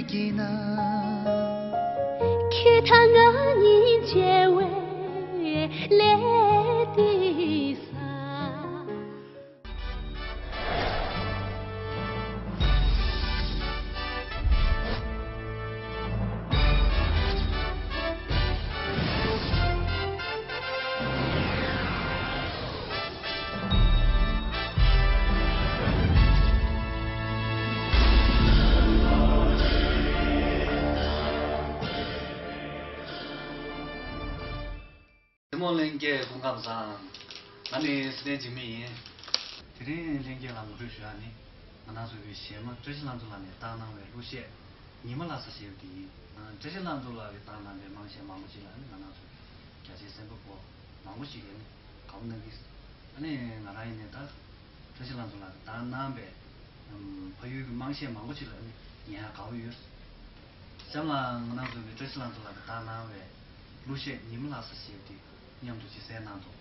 己呢？去他我人结为来的啥？모랭게 공감상 아니 스네 지미 드린 랭게 라무르슈아니 만나서기 시에마 저신란돌라네 따나웨 루시에 니말라서 시에디 저신란돌라게 따나네 망시에 마무지라니 만나서 같이 생각고 마무시게 가운데기 아니 나라인에다 저신란돌라게 따나베 바유 망시에 마무지라니 야 가우유 샤마 만나서기 저신란돌라게 따나웨 루시에 니말라서 시에디 娘都去塞南头。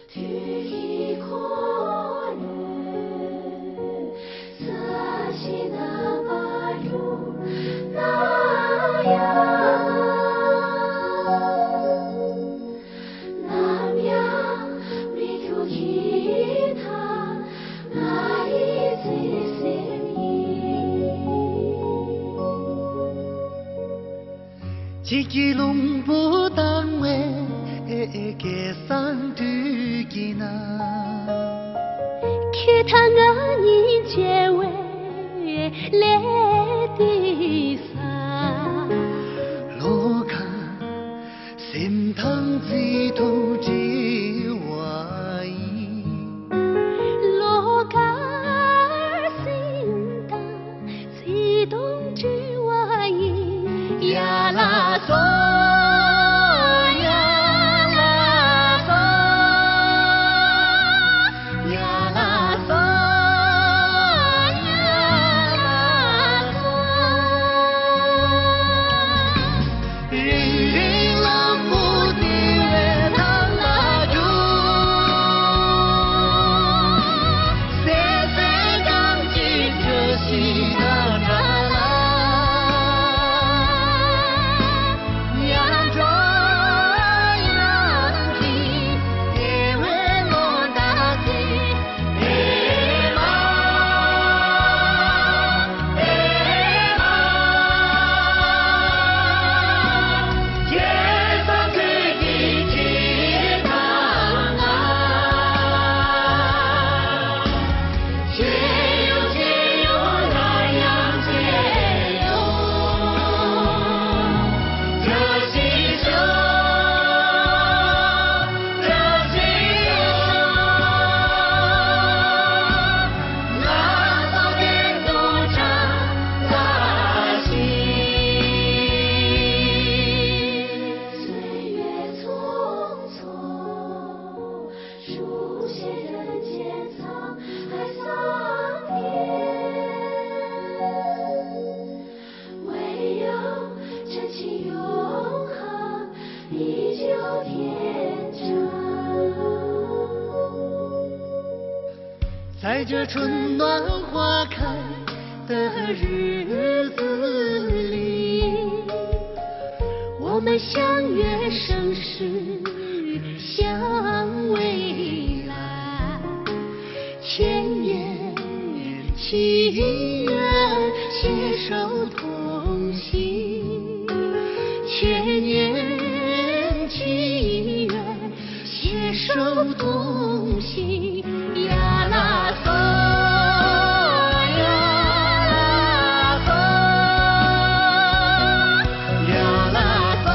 第一个人。几几龙不当为给上头给那，看他我年结为来的啥？罗卡心疼最痛的话意，罗卡心疼最痛的话意呀啦嗦。在这春暖花开的日子里，我们相约生世，向未来，千年祈愿，携手同行，千年祈愿，携手同行呀啦嗦呀啦嗦呀啦嗦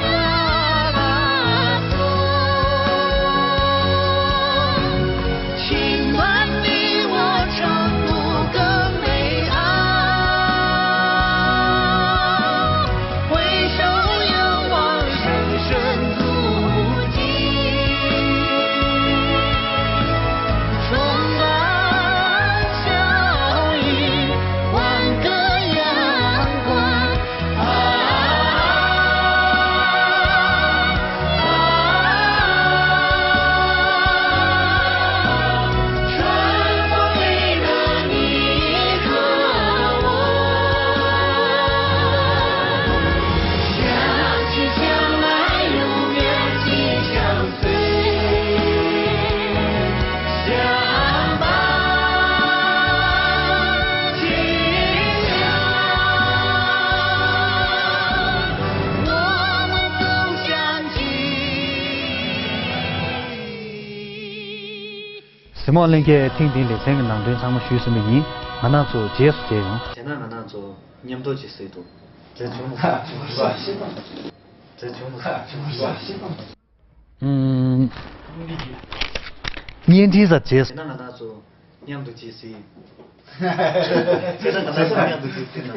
呀啦嗦，情暖你我长路更美好，回首仰望深深足迹。希望能给听听这三个男对他们学什么音，俺那做结束这样。现在俺那做年多几岁多，这全部这全部年底是结束。现在俺那做年多几岁，现在俺那做年多几岁呢？